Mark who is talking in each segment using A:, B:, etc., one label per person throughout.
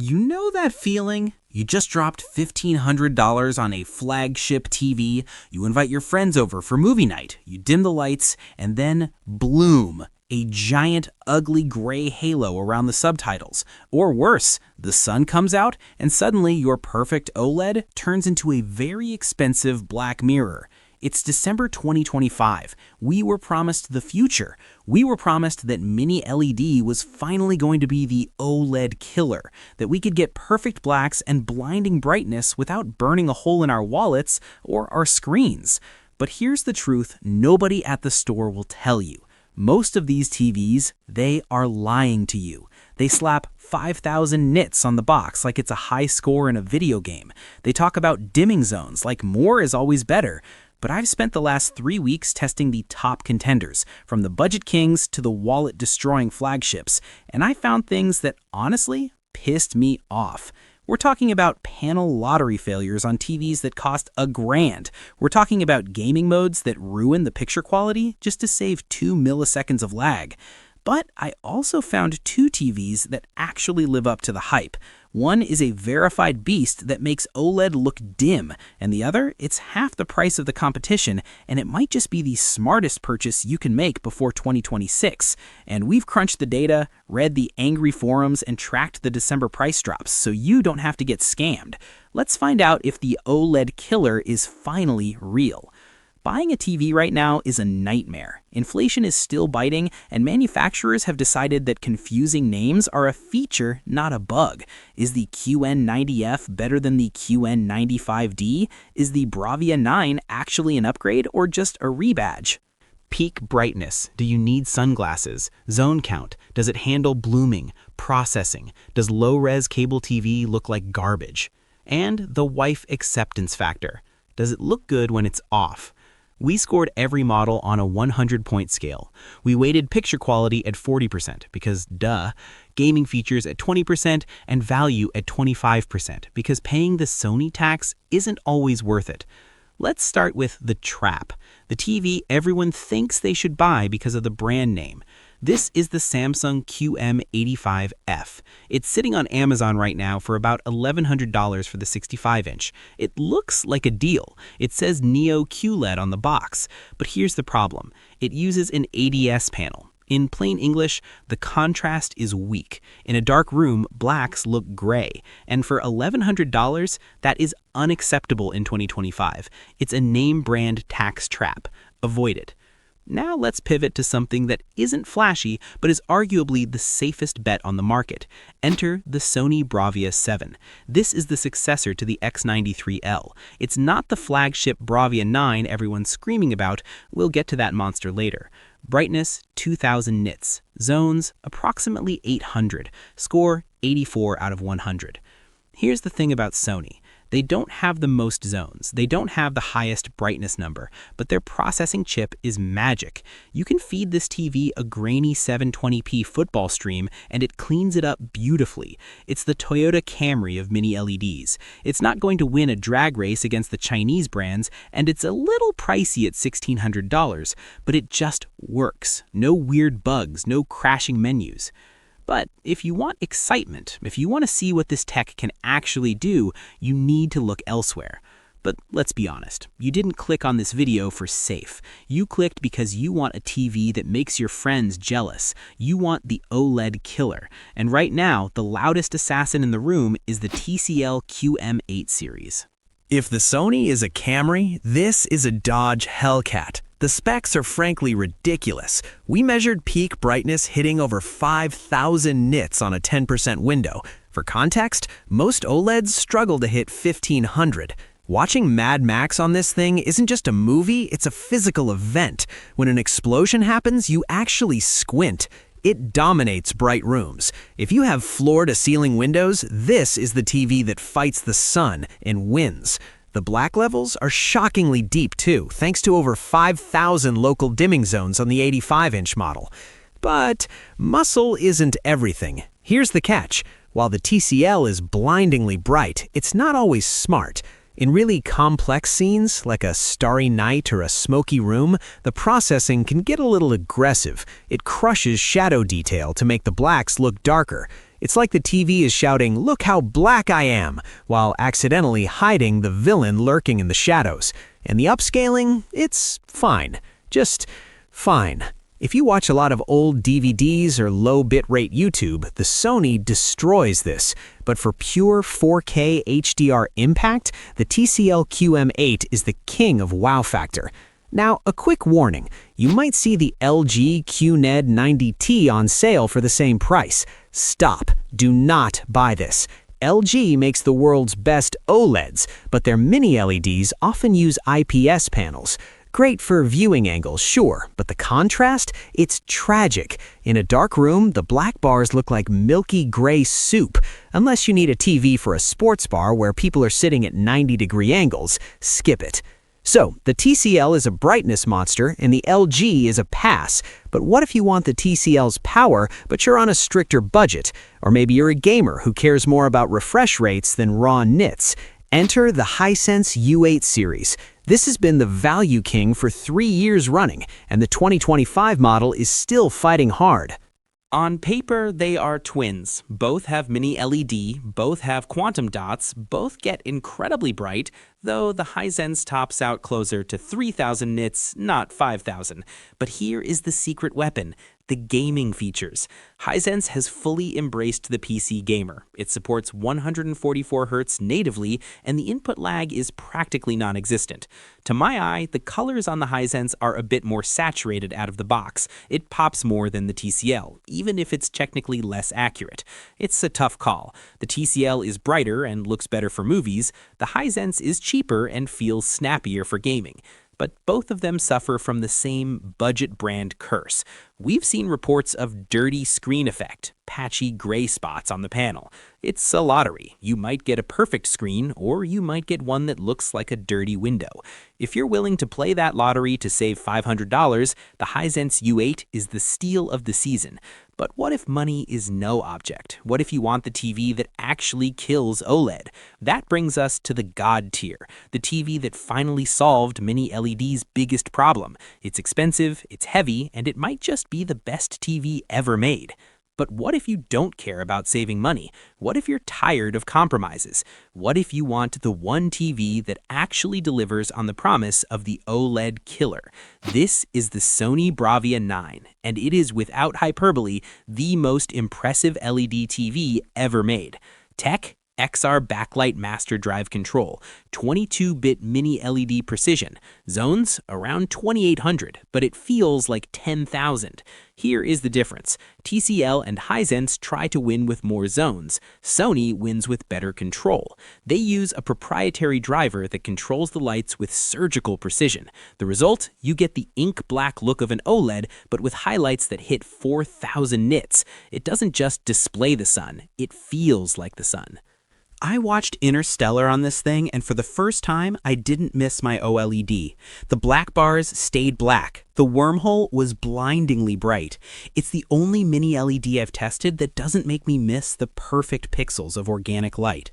A: You know that feeling? You just dropped $1,500 on a flagship TV, you invite your friends over for movie night, you dim the lights, and then, bloom, a giant, ugly gray halo around the subtitles. Or worse, the sun comes out, and suddenly your perfect OLED turns into a very expensive black mirror. It's December 2025. We were promised the future. We were promised that mini-LED was finally going to be the OLED killer, that we could get perfect blacks and blinding brightness without burning a hole in our wallets or our screens. But here's the truth nobody at the store will tell you. Most of these TVs, they are lying to you. They slap 5,000 nits on the box like it's a high score in a video game. They talk about dimming zones like more is always better. But I've spent the last 3 weeks testing the top contenders, from the budget kings to the wallet-destroying flagships, and I found things that honestly pissed me off. We're talking about panel lottery failures on TVs that cost $1,000. We're talking about gaming modes that ruin the picture quality just to save 2 milliseconds of lag. But I also found 2 TVs that actually live up to the hype. One is a verified beast that makes OLED look dim, and the other, it's half the price of the competition, and it might just be the smartest purchase you can make before 2026. And we've crunched the data, read the angry forums, and tracked the December price drops, so you don't have to get scammed. Let's find out if the OLED killer is finally real. Buying a TV right now is a nightmare. Inflation is still biting, and manufacturers have decided that confusing names are a feature, not a bug. Is the QN90F better than the QN95D? Is the Bravia 9 actually an upgrade or just a rebadge? Peak brightness. Do you need sunglasses? Zone count. Does it handle blooming? Processing. Does low-res cable TV look like garbage? And the wife acceptance factor. Does it look good when it's off? We scored every model on a 100-point scale. We weighted picture quality at 40% because, duh, gaming features at 20% and value at 25% because paying the Sony tax isn't always worth it. Let's start with the trap, the TV everyone thinks they should buy because of the brand name. This is the Samsung QM85F. It's sitting on Amazon right now for about $1,100 for the 65-inch. It looks like a deal. It says Neo QLED on the box. But here's the problem. It uses an ADS panel. In plain English, the contrast is weak. In a dark room, blacks look gray. And for $1,100, that is unacceptable in 2025. It's a name brand tax trap. Avoid it. Now let's pivot to something that isn't flashy, but is arguably the safest bet on the market. Enter the Sony Bravia 7. This is the successor to the X93L. It's not the flagship Bravia 9 everyone's screaming about. We'll get to that monster later. Brightness, 2,000 nits. Zones, approximately 800. Score, 84 out of 100. Here's the thing about Sony. They don't have the most zones, they don't have the highest brightness number, but their processing chip is magic. You can feed this TV a grainy 720p football stream and it cleans it up beautifully. It's the Toyota Camry of mini-LEDs. It's not going to win a drag race against the Chinese brands, and it's a little pricey at $1,600, but it just works. No weird bugs, no crashing menus. But if you want excitement, if you want to see what this tech can actually do, you need to look elsewhere. But let's be honest, you didn't click on this video for safe. You clicked because you want a TV that makes your friends jealous. You want the OLED killer. And right now, the loudest assassin in the room is the TCL QM8 series.
B: If the Sony is a Camry, this is a Dodge Hellcat. The specs are frankly ridiculous. We measured peak brightness hitting over 5,000 nits on a 10% window. For context, most OLEDs struggle to hit 1,500. Watching Mad Max on this thing isn't just a movie, it's a physical event. When an explosion happens, you actually squint. It dominates bright rooms. If you have floor-to-ceiling windows, this is the TV that fights the sun and wins. The black levels are shockingly deep too, thanks to over 5,000 local dimming zones on the 85-inch model. But muscle isn't everything. Here's the catch. While the TCL is blindingly bright, it's not always smart. In really complex scenes, like a starry night or a smoky room, the processing can get a little aggressive. It crushes shadow detail to make the blacks look darker. It's like the TV is shouting, "Look how black I am," while accidentally hiding the villain lurking in the shadows. And the upscaling, it's fine. Just fine. If you watch a lot of old DVDs or low bitrate YouTube, the Sony destroys this. But for pure 4K HDR impact, the TCL QM8 is the king of wow factor. Now, a quick warning. You might see the LG QNED 90T on sale for the same price. Stop. Do not buy this. LG makes the world's best OLEDs, but their mini-LEDs often use IPS panels. Great for viewing angles, sure, but the contrast? It's tragic. In a dark room, the black bars look like milky gray soup. Unless you need a TV for a sports bar where people are sitting at 90-degree angles, skip it. So, the TCL is a brightness monster and the LG is a pass. But what if you want the TCL's power, but you're on a stricter budget? Or maybe you're a gamer who cares more about refresh rates than raw nits. Enter the Hisense U8 series. This has been the value king for 3 years running, and the 2025 model is still fighting hard.
A: On paper, they are twins. Both have mini-LED, both have quantum dots, both get incredibly bright, though the Hisense tops out closer to 3,000 nits, not 5,000. But here is the secret weapon: the gaming features. Hisense has fully embraced the PC gamer. It supports 144 Hz natively, and the input lag is practically non-existent. To my eye, the colors on the Hisense are a bit more saturated out of the box. It pops more than the TCL, even if it's technically less accurate. It's a tough call. The TCL is brighter and looks better for movies. The Hisense is cheaper and feels snappier for gaming. But both of them suffer from the same budget brand curse. We've seen reports of dirty screen effect, patchy gray spots on the panel. It's a lottery. You might get a perfect screen, or you might get one that looks like a dirty window. If you're willing to play that lottery to save $500, the Hisense U8 is the steal of the season. But what if money is no object? What if you want the TV that actually kills OLED? That brings us to the God tier, the TV that finally solved mini-LED's biggest problem. It's expensive, it's heavy, and it might just be the best TV ever made. But what if you don't care about saving money? What if you're tired of compromises? What if you want the one TV that actually delivers on the promise of the OLED Killer? This is the Sony Bravia 9, and it is without hyperbole the most impressive LED TV ever made. Tech: XR backlight master drive control, 22-bit mini-LED precision, zones around 2,800, but it feels like 10,000. Here is the difference. TCL and Hisense try to win with more zones. Sony wins with better control. They use a proprietary driver that controls the lights with surgical precision. The result? You get the ink black look of an OLED, but with highlights that hit 4,000 nits. It doesn't just display the sun, it feels like the sun. I watched Interstellar on this thing, and for the first time, I didn't miss my OLED. The black bars stayed black. The wormhole was blindingly bright. It's the only mini-LED I've tested that doesn't make me miss the perfect pixels of organic light.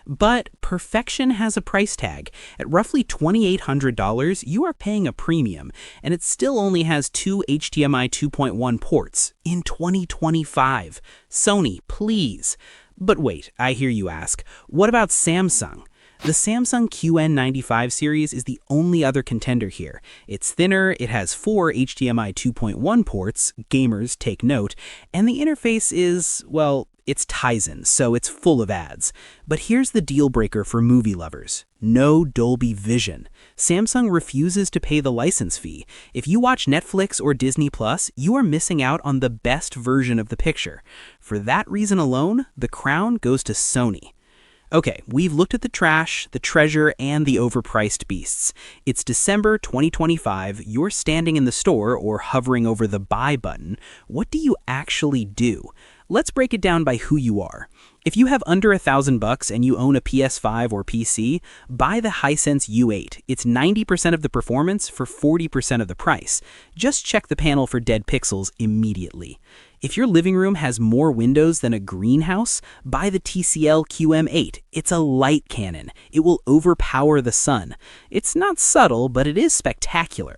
A: But perfection has a price tag. At roughly $2,800, you are paying a premium, and it still only has 2 HDMI 2.1 ports in 2025. Sony, please. But wait, I hear you ask, what about Samsung? The Samsung QN95 series is the only other contender here. It's thinner, it has 4 HDMI 2.1 ports, gamers take note, and the interface is, well, it's Tizen, so it's full of ads. But here's the deal breaker for movie lovers. No Dolby Vision. Samsung refuses to pay the license fee. If you watch Netflix or Disney Plus, you are missing out on the best version of the picture. For that reason alone, the crown goes to Sony. Okay, we've looked at the trash, the treasure, and the overpriced beasts. It's December 2025, you're standing in the store or hovering over the buy button. What do you actually do? Let's break it down by who you are. If you have under $1,000 and you own a PS5 or PC, buy the Hisense U8. It's 90% of the performance for 40% of the price. Just check the panel for dead pixels immediately. If your living room has more windows than a greenhouse, buy the TCL QM8. It's a light cannon. It will overpower the sun. It's not subtle, but it is spectacular.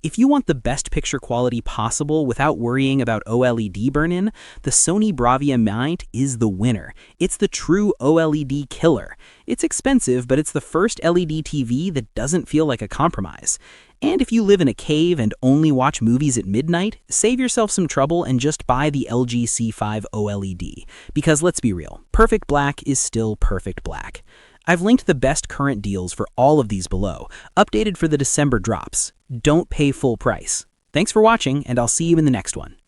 A: If you want the best picture quality possible without worrying about OLED burn-in, the Sony Bravia mount is the winner. It's the true OLED killer. It's expensive, but it's the first LED TV that doesn't feel like a compromise. And if you live in a cave and only watch movies at midnight, save yourself some trouble and just buy the LG C5 OLED. Because let's be real, perfect black is still perfect black. I've linked the best current deals for all of these below, updated for the December drops. Don't pay full price. Thanks for watching, and I'll see you in the next one.